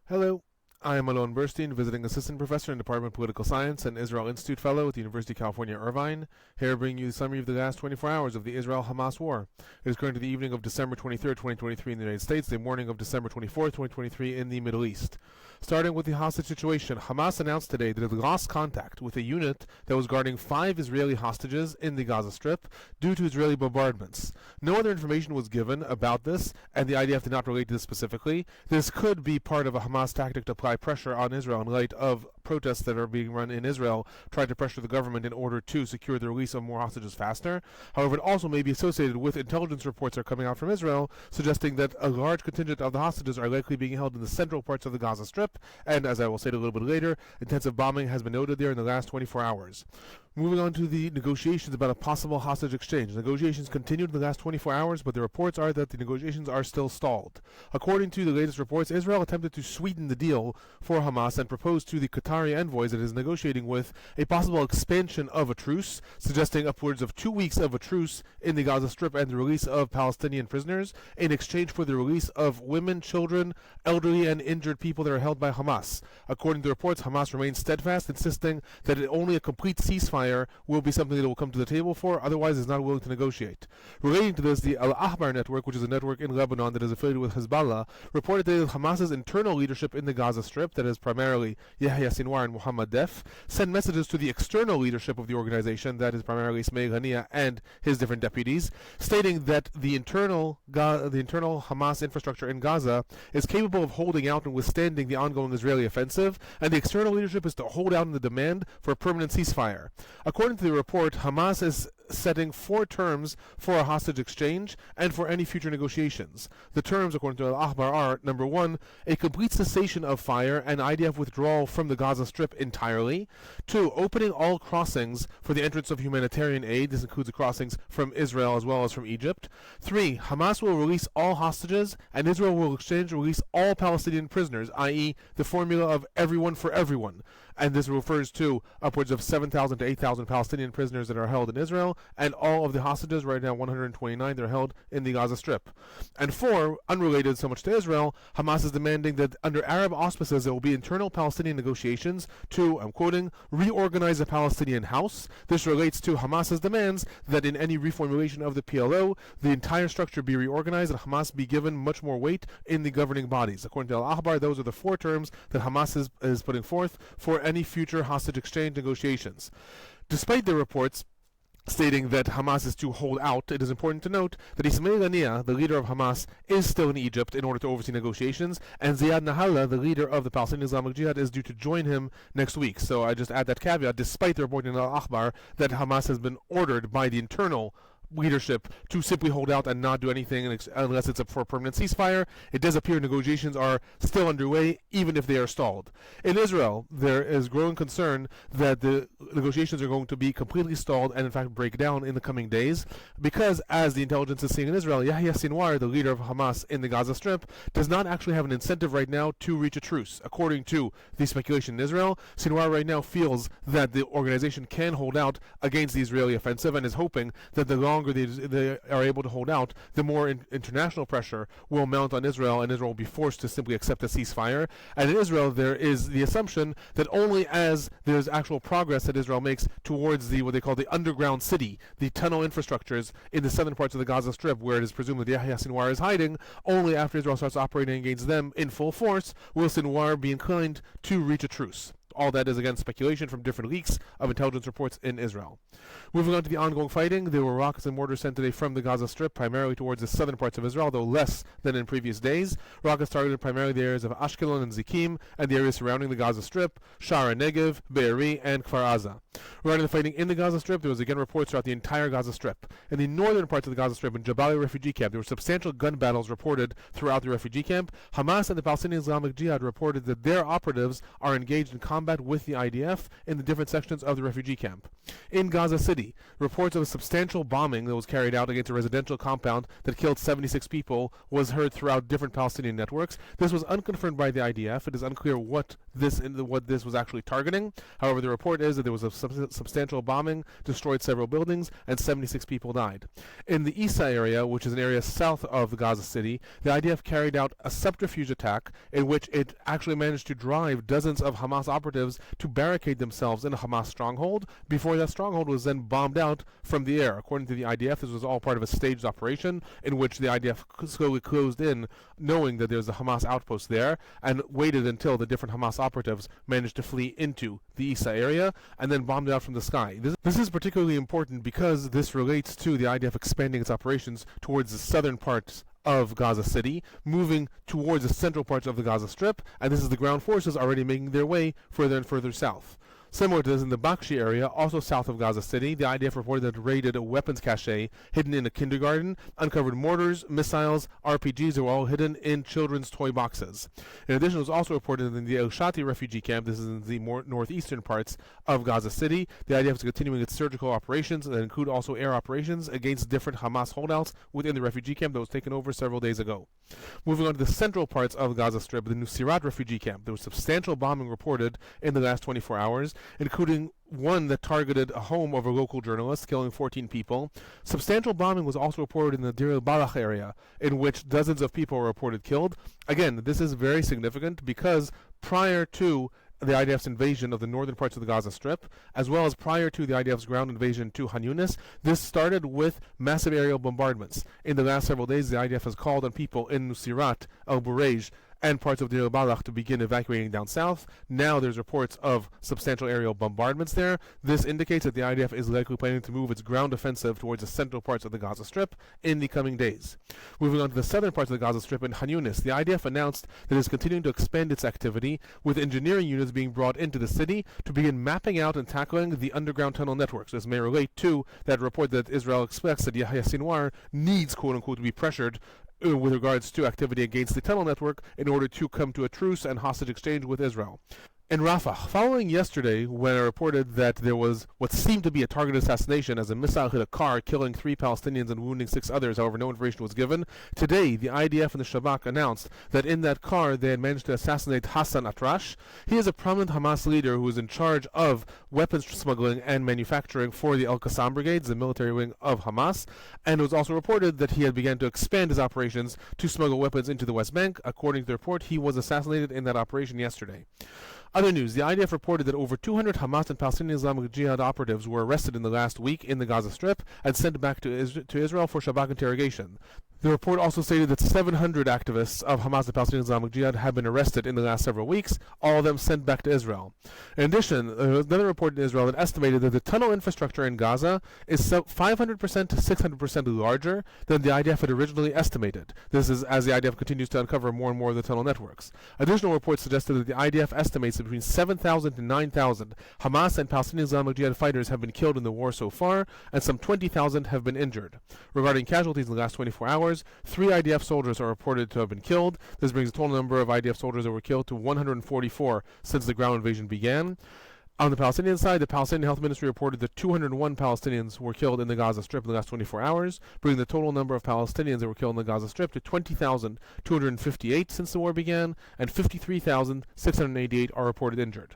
Hello, I am Alon Burstein, visiting assistant professor in the Department of Political Science and Israel Institute Fellow at the University of California, Irvine, here bringing you the summary of the last 24 hours of the Israel-Hamas war. It is currently the evening of December 23rd, 2023 in the United States, the morning of December 24th, 2023 in the Middle East. Starting with the hostage situation, Hamas announced today that it lost contact with a unit that was guarding 5 Israeli hostages in the Gaza Strip due to Israeli bombardments. No other information was given about this, and the IDF did not relate to this specifically. This could be part of a Hamas tactic to apply pressure on Israel in light of protests that are being run in Israel, trying to pressure the government in order to secure the release of more hostages faster. However, it also may be associated with intelligence reports that are coming out from Israel, suggesting that a large contingent of the hostages are likely being held in the central parts of the Gaza Strip, and as I will say a little bit later, intensive bombing has been noted there in the last 24 hours. Moving on to the negotiations about a possible hostage exchange. Negotiations continued in the last 24 hours, but the reports are that the negotiations are still stalled. According to the latest reports, Israel attempted to sweeten the deal for Hamas and proposed to the Qatari envoys it is negotiating with a possible expansion of a truce, suggesting upwards of 2 weeks of a truce in the Gaza Strip and the release of Palestinian prisoners in exchange for the release of women, children, elderly, and injured people that are held by Hamas. According to reports, Hamas remains steadfast, insisting that only a complete ceasefire will be something that it will come to the table for, otherwise is not willing to negotiate. Relating to this, the Al-Ahbar network, which is a network in Lebanon that is affiliated with Hezbollah, reported that Hamas's internal leadership in the Gaza Strip, that is primarily Yahya Sinwar and Mohammed Def, sent messages to the external leadership of the organization, that is primarily Ismail Haniyeh and his different deputies, stating that the internal Hamas infrastructure in Gaza is capable of holding out and withstanding the ongoing Israeli offensive, and the external leadership is to hold out on the demand for a permanent ceasefire. According to the report, Hamas is setting 4 terms for a hostage exchange and for any future negotiations. The terms, according to Al-Ahbar, are: number 1, a complete cessation of fire and IDF withdrawal from the Gaza Strip entirely; 2, opening all crossings for the entrance of humanitarian aid. This includes the crossings from Israel as well as from Egypt. 3, Hamas will release all hostages and Israel will exchange and release all Palestinian prisoners, i.e. the formula of everyone for everyone. And this refers to upwards of 7,000 to 8,000 Palestinian prisoners that are held in Israel, and all of the hostages, right now 129, that are held in the Gaza Strip. And 4, unrelated so much to Israel, Hamas is demanding that under Arab auspices there will be internal Palestinian negotiations to, I'm quoting, reorganize the Palestinian House. This relates to Hamas's demands that in any reformulation of the PLO, the entire structure be reorganized and Hamas be given much more weight in the governing bodies. According to Al-Ahbar, those are the 4 terms that Hamas is putting forth for any future hostage exchange negotiations. Despite the reports stating that Hamas is to hold out, it is important to note that Ismail Haniyeh, the leader of Hamas, is still in Egypt in order to oversee negotiations, and Ziad Nahallah, the leader of the Palestinian Islamic Jihad, is due to join him next week. So I just add that caveat, despite the report in Al-Akhbar that Hamas has been ordered by the internal leadership to simply hold out and not do anything unless it's for a permanent ceasefire. It does appear negotiations are still underway, even if they are stalled. In Israel, there is growing concern that the negotiations are going to be completely stalled and in fact break down in the coming days, because as the intelligence is seeing in Israel, Yahya Sinwar, the leader of Hamas in the Gaza Strip, does not actually have an incentive right now to reach a truce. According to the speculation in Israel, Sinwar right now feels that the organization can hold out against the Israeli offensive and is hoping that the longer they are able to hold out, the more international pressure will mount on Israel, and Israel will be forced to simply accept a ceasefire. And in Israel, there is the assumption that only as there's actual progress that Israel makes towards what they call the underground city, the tunnel infrastructures in the southern parts of the Gaza Strip, where it is presumed that Yahya Sinwar is hiding, only after Israel starts operating against them in full force will Sinwar be inclined to reach a truce. All that is, again, speculation from different leaks of intelligence reports in Israel. Moving on to the ongoing fighting, there were rockets and mortars sent today from the Gaza Strip, primarily towards the southern parts of Israel, though less than in previous days. Rockets targeted primarily the areas of Ashkelon and Zikim, and the areas surrounding the Gaza Strip, Shara Negev, Be'eri, and Kfar Aza. Regarding the fighting in the Gaza Strip, there was again reports throughout the entire Gaza Strip. In the northern parts of the Gaza Strip, in Jabalia refugee camp, there were substantial gun battles reported throughout the refugee camp. Hamas and the Palestinian Islamic Jihad reported that their operatives are engaged in combat combat with the IDF in the different sections of the refugee camp. In Gaza City, reports of a substantial bombing that was carried out against a residential compound that killed 76 people was heard throughout different Palestinian networks. This was unconfirmed by the IDF. It is unclear what this was actually targeting. However, the report is that there was a substantial bombing, destroyed several buildings, and 76 people died. In the Isa area, which is an area south of Gaza City, the IDF carried out a subterfuge attack in which it actually managed to drive dozens of Hamas operatives to barricade themselves in a Hamas stronghold before that stronghold was then bombed out from the air. According to the IDF, this was all part of a staged operation in which the IDF slowly closed in, knowing that there was a Hamas outpost there, and waited until the different Hamas operatives managed to flee into the Isa area and then bombed it out from the sky. This is particularly important because this relates to the IDF expanding its operations towards the southern parts of Gaza City, moving towards the central parts of the Gaza Strip, and this is the ground forces already making their way further and further south. Similar to this in the Bakshi area, also south of Gaza City, the IDF reported that it raided a weapons cache hidden in a kindergarten, uncovered mortars, missiles, RPGs that were all hidden in children's toy boxes. In addition, it was also reported that in the El Shati refugee camp, this is in the more northeastern parts of Gaza City, the IDF is continuing its surgical operations that include also air operations against different Hamas holdouts within the refugee camp that was taken over several days ago. Moving on to the central parts of Gaza Strip, the Nusirat refugee camp, there was substantial bombing reported in the last 24 hours, including one that targeted a home of a local journalist, killing 14 people. Substantial bombing was also reported in the Deir el-Balach area, in which dozens of people were reported killed. Again, this is very significant because prior to the IDF's invasion of the northern parts of the Gaza Strip, as well as prior to the IDF's ground invasion to Han Yunis, this started with massive aerial bombardments. In the last several days, the IDF has called on people in Nusirat, al-Burej, and parts of Deir el-Balach to begin evacuating down south. Now there's reports of substantial aerial bombardments there. This indicates that the IDF is likely planning to move its ground offensive towards the central parts of the Gaza Strip in the coming days. Moving on to the southern parts of the Gaza Strip in Han Yunis, the IDF announced that it is continuing to expand its activity, with engineering units being brought into the city to begin mapping out and tackling the underground tunnel networks. This may relate to that report that Israel expects that Yahya Sinwar needs, quote-unquote, to be pressured with regards to activity against the tunnel network in order to come to a truce and hostage exchange with Israel. In Rafah, following yesterday when I reported that there was what seemed to be a targeted assassination as a missile hit a car, killing 3 Palestinians and wounding 6 others, however no information was given, today the IDF and the Shabak announced that in that car they had managed to assassinate Hassan Atrash. He is a prominent Hamas leader who is in charge of weapons smuggling and manufacturing for the Al-Qassam brigades, the military wing of Hamas, and it was also reported that he had begun to expand his operations to smuggle weapons into the West Bank. According to the report, he was assassinated in that operation yesterday. Other news, the IDF reported that over 200 Hamas and Palestinian Islamic Jihad operatives were arrested in the last week in the Gaza Strip and sent back to Israel for Shabak interrogation. The report also stated that 700 activists of Hamas and Palestinian Islamic Jihad have been arrested in the last several weeks, all of them sent back to Israel. In addition, another report in Israel that estimated that the tunnel infrastructure in Gaza is 500% to 600% larger than the IDF had originally estimated. This is as the IDF continues to uncover more and more of the tunnel networks. Additional reports suggested that the IDF estimates that between 7,000 to 9,000 Hamas and Palestinian Islamic Jihad fighters have been killed in the war so far, and some 20,000 have been injured. Regarding casualties in the last 24 hours, 3 IDF soldiers are reported to have been killed. This brings the total number of IDF soldiers that were killed to 144 since the ground invasion began. On the Palestinian side, the Palestinian Health Ministry reported that 201 Palestinians were killed in the Gaza Strip in the last 24 hours, bringing the total number of Palestinians that were killed in the Gaza Strip to 20,258 since the war began, and 53,688 are reported injured.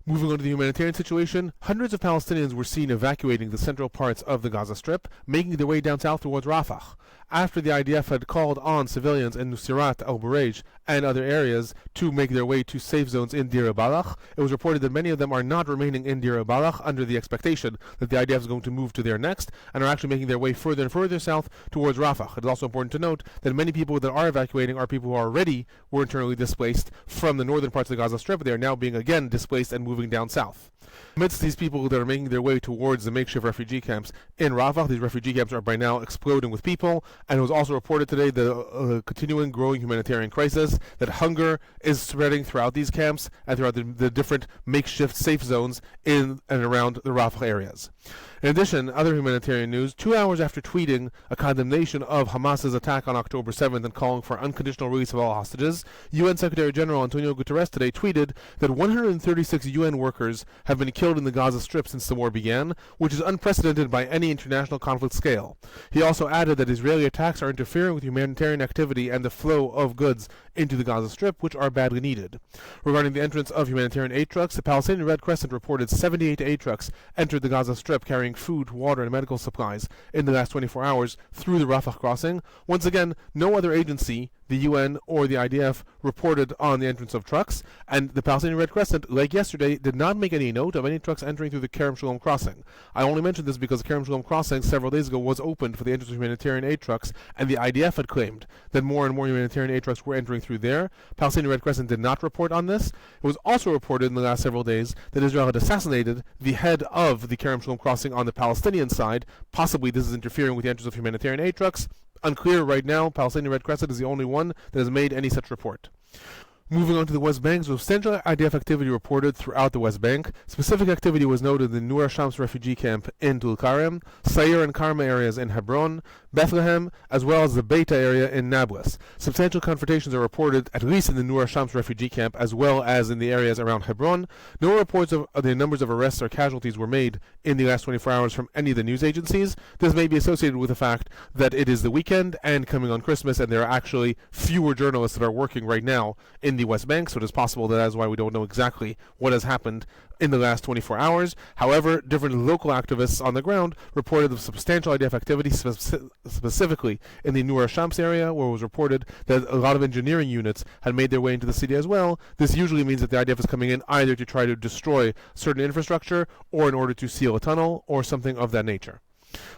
Moving on to the humanitarian situation, hundreds of Palestinians were seen evacuating the central parts of the Gaza Strip, making their way down south towards Rafah. After the IDF had called on civilians in Nusirat, al-Burej, and other areas to make their way to safe zones in Deir el-Balach, it was reported that many of them are not remaining in Deir el-Balach under the expectation that the IDF is going to move to there next, and are actually making their way further and further south towards Rafah. It is also important to note that many people that are evacuating are people who already were internally displaced from the northern parts of the Gaza Strip. They are now being again displaced and moving down south. Amidst these people that are making their way towards the makeshift refugee camps in Rafah, these refugee camps are by now exploding with people, and it was also reported today that a continuing growing humanitarian crisis, that hunger is spreading throughout these camps and throughout the different makeshift safe zones in and around the Rafah areas. In addition, other humanitarian news, 2 hours after tweeting a condemnation of Hamas's attack on October 7th and calling for unconditional release of all hostages, UN Secretary General Antonio Guterres today tweeted that 136 UN workers have been killed in the Gaza Strip since the war began, which is unprecedented by any international conflict scale. He also added that Israeli attacks are interfering with humanitarian activity and the flow of goods into the Gaza Strip, which are badly needed. Regarding the entrance of humanitarian aid trucks, the Palestinian Red Crescent reported 78 aid trucks entered the Gaza Strip carrying food, water, and medical supplies in the last 24 hours through the Rafah crossing. Once again, no other agency, the UN or the IDF, reported on the entrance of trucks, and the Palestinian Red Crescent, like yesterday, did not make any note of any trucks entering through the Kerem Shalom crossing. I only mention this because the Kerem Shalom crossing several days ago was opened for the entrance of humanitarian aid trucks, and the IDF had claimed that more and more humanitarian aid trucks were entering through there. Palestinian Red Crescent did not report on this. It was also reported in the last several days that Israel had assassinated the head of the Kerem Shalom crossing on the Palestinian side. Possibly this is interfering with the entrance of humanitarian aid trucks. Unclear right now. Palestinian Red Crescent is the only one that has made any such report. Moving on to the West Bank, substantial IDF activity reported throughout the West Bank. Specific activity was noted in Nur Shams refugee camp in Tulkarem, Sair and Karma areas in Hebron, Bethlehem, as well as the Beta area in Nablus. Substantial confrontations are reported at least in the Nur Shams refugee camp as well as in the areas around Hebron. No reports of the numbers of arrests or casualties were made in the last 24 hours from any of the news agencies. This may be associated with the fact that it is the weekend and coming on Christmas, and there are actually fewer journalists that are working right now in the West Bank, so it is possible that is why we don't know exactly what has happened in the last 24 hours. However, different local activists on the ground reported of substantial IDF activity, specifically in the Nur Shams area, where it was reported that a lot of engineering units had made their way into the city as well. This usually means that the IDF is coming in either to try to destroy certain infrastructure or in order to seal a tunnel or something of that nature.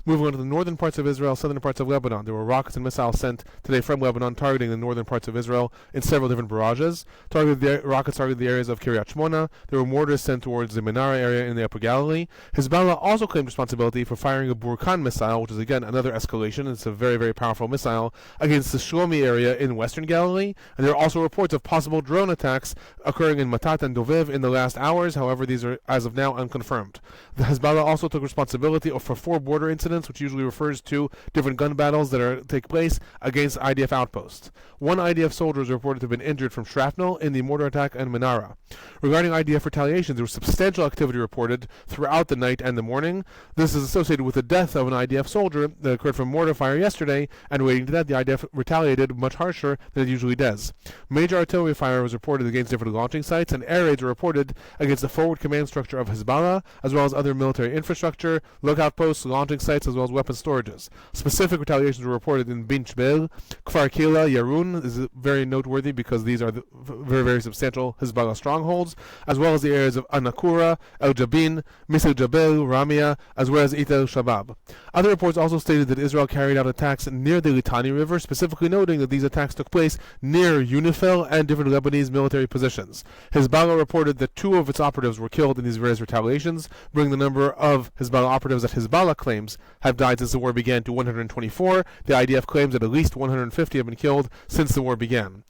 Moving on to the northern parts of Israel, southern parts of Lebanon. There were rockets and missiles sent today from Lebanon targeting the northern parts of Israel in several different barrages. Rockets targeted the areas of Kiryat Shmona. There were mortars sent towards the Menara area in the Upper Galilee. Hezbollah also claimed responsibility for firing a Burkan missile, which is again another escalation. It's a very, very powerful missile against the Shlomi area in western Galilee. And there are also reports of possible drone attacks occurring in Matat and Dovev in the last hours. However, these are as of now unconfirmed. The Hezbollah also took responsibility for 4 border incidents, which usually refers to different gun battles that take place against IDF outposts. 1 IDF soldier is reported to have been injured from shrapnel in the mortar attack on Menara. Regarding IDF retaliation, there was substantial activity reported throughout the night and the morning. This is associated with the death of an IDF soldier that occurred from mortar fire yesterday, and relating to that, the IDF retaliated much harsher than it usually does. Major artillery fire was reported against different launching sites, and air raids were reported against the forward command structure of Hezbollah, as well as other military infrastructure, lookout posts, launching sites, as well as weapon storages. Specific retaliations were reported in Bin Jbel, Kfar Kila, Yarun is very noteworthy because these are the very, very substantial Hezbollah strongholds, as well as the areas of Anakura, El Jabin, Misr Jabel, Ramia, as well as It El Shabab. Other reports also stated that Israel carried out attacks near the Litani River, specifically noting that these attacks took place near Unifil and different Lebanese military positions. Hezbollah reported that 2 of its operatives were killed in these various retaliations, bringing the number of Hezbollah operatives that Hezbollah claims have died since the war began to 124. The IDF claims that at least 150 have been killed since the war began.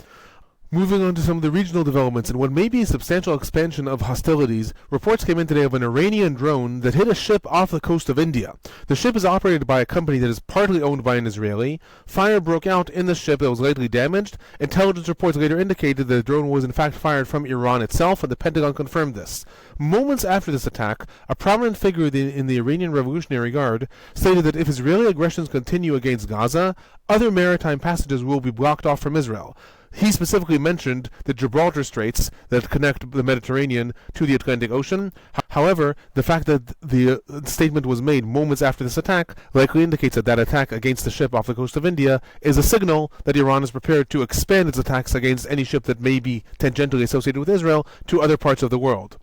Moving on to some of the regional developments, and what may be a substantial expansion of hostilities, reports came in today of an Iranian drone that hit a ship off the coast of India. The ship is operated by a company that is partly owned by an Israeli. Fire broke out in the ship that was lightly damaged. Intelligence reports later indicated that the drone was in fact fired from Iran itself, and the Pentagon confirmed this. Moments after this attack, a prominent figure in the Iranian Revolutionary Guard stated that if Israeli aggressions continue against Gaza, other maritime passages will be blocked off from Israel. He specifically mentioned the Gibraltar Straits that connect the Mediterranean to the Atlantic Ocean. However, the fact that the statement was made moments after this attack likely indicates that that attack against the ship off the coast of India is a signal that Iran is prepared to expand its attacks against any ship that may be tangentially associated with Israel to other parts of the world.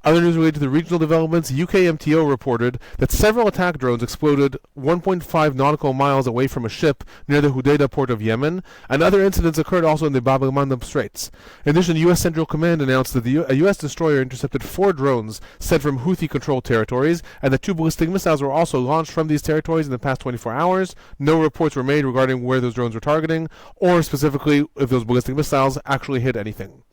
Other news related to the regional developments, UK MTO reported that several attack drones exploded 1.5 nautical miles away from a ship near the Hudaydah port of Yemen, and other incidents occurred also in the Bab el-Mandeb Straits. In addition, U.S. Central Command announced that a U.S. destroyer intercepted 4 drones sent from Houthi-controlled territories, and that 2 ballistic missiles were also launched from these territories in the past 24 hours. No reports were made regarding where those drones were targeting, or specifically if those ballistic missiles actually hit anything.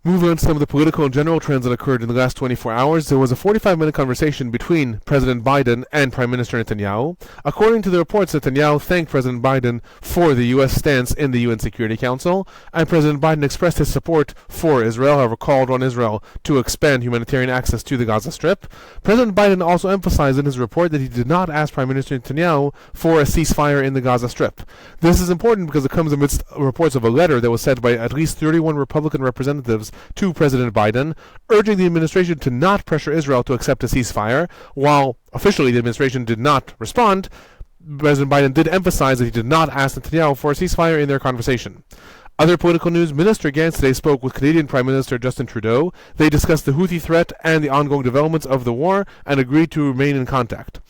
Moving on to some of the political and general trends that occurred in the last 24 hours, there was a 45-minute conversation between President Biden and Prime Minister Netanyahu. According to the reports, Netanyahu thanked President Biden for the U.S. stance in the UN Security Council, and President Biden expressed his support for Israel, however called on Israel to expand humanitarian access to the Gaza Strip. President Biden also emphasized in his report that he did not ask Prime Minister Netanyahu for a ceasefire in the Gaza Strip. This is important because it comes amidst reports of a letter that was sent by at least 31 Republican representatives to President Biden, urging the administration to not pressure Israel to accept a ceasefire. While officially the administration did not respond, President Biden did emphasize that he did not ask Netanyahu for a ceasefire in their conversation. Other political news, Minister Gantz today spoke with Canadian Prime Minister Justin Trudeau. They discussed the Houthi threat and the ongoing developments of the war and agreed to remain in contact.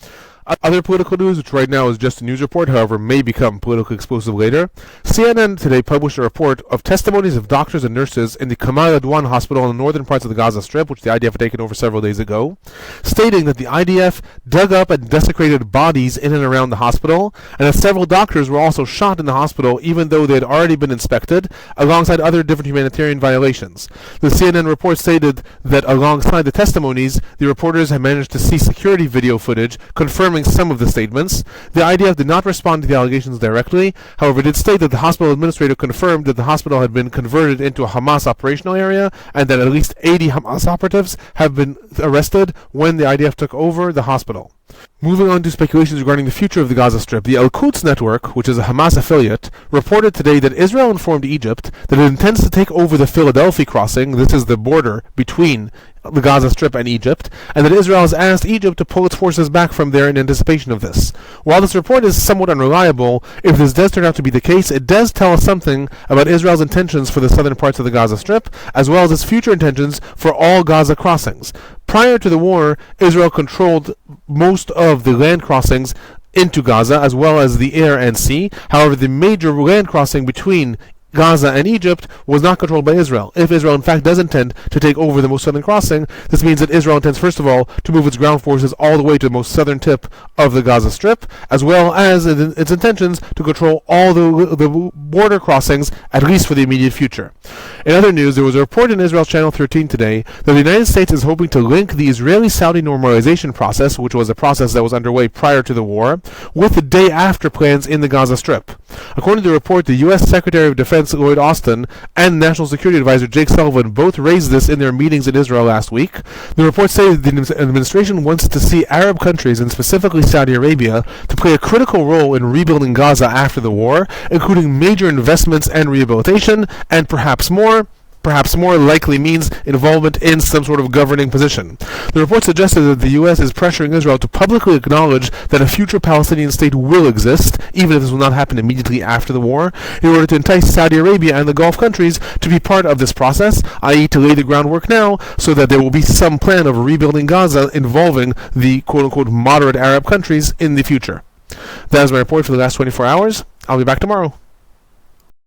Other political news, which right now is just a news report, however may become politically explosive later. CNN today published a report of testimonies of doctors and nurses in the Kamal Adwan hospital in the northern parts of the Gaza Strip, which the IDF had taken over several days ago, stating that the IDF dug up and desecrated bodies in and around the hospital, and that several doctors were also shot in the hospital even though they had already been inspected, alongside other different humanitarian violations. The CNN report stated that alongside the testimonies, the reporters had managed to see security video footage confirming some of the statements. The IDF did not respond to the allegations directly, however it did state that the hospital administrator confirmed that the hospital had been converted into a Hamas operational area and that at least 80 Hamas operatives have been arrested when the IDF took over the hospital. Moving on to speculations regarding the future of the Gaza Strip, the Al-Quds Network, which is a Hamas affiliate, reported today that Israel informed Egypt that it intends to take over the Philadelphia crossing, this is the border between the Gaza Strip and Egypt, and that Israel has asked Egypt to pull its forces back from there in anticipation of this. While this report is somewhat unreliable, if this does turn out to be the case, it does tell us something about Israel's intentions for the southern parts of the Gaza Strip, as well as its future intentions for all Gaza crossings. Prior to the war, Israel controlled most of the land crossings into Gaza, as well as the air and sea. However, the major land crossing between Gaza and Egypt was not controlled by Israel. If Israel in fact does intend to take over the most southern crossing, this means that Israel intends first of all to move its ground forces all the way to the most southern tip of the Gaza Strip, as well as its intentions to control all the border crossings, at least for the immediate future. In other news, there was a report in Israel's Channel 13 today that the United States is hoping to link the Israeli-Saudi normalization process, which was a process that was underway prior to the war, with the day after plans in the Gaza Strip. According to the report, the U.S. Secretary of Defense Lloyd Austin and National Security Advisor Jake Sullivan both raised this in their meetings in Israel last week. The report says the administration wants to see Arab countries, and specifically Saudi Arabia, to play a critical role in rebuilding Gaza after the war, including major investments and rehabilitation, and perhaps more likely means involvement in some sort of governing position. The report suggested that the U.S. is pressuring Israel to publicly acknowledge that a future Palestinian state will exist, even if this will not happen immediately after the war, in order to entice Saudi Arabia and the Gulf countries to be part of this process, i.e. to lay the groundwork now so that there will be some plan of rebuilding Gaza involving the quote-unquote moderate Arab countries in the future. That is my report for the last 24 hours. I'll be back tomorrow.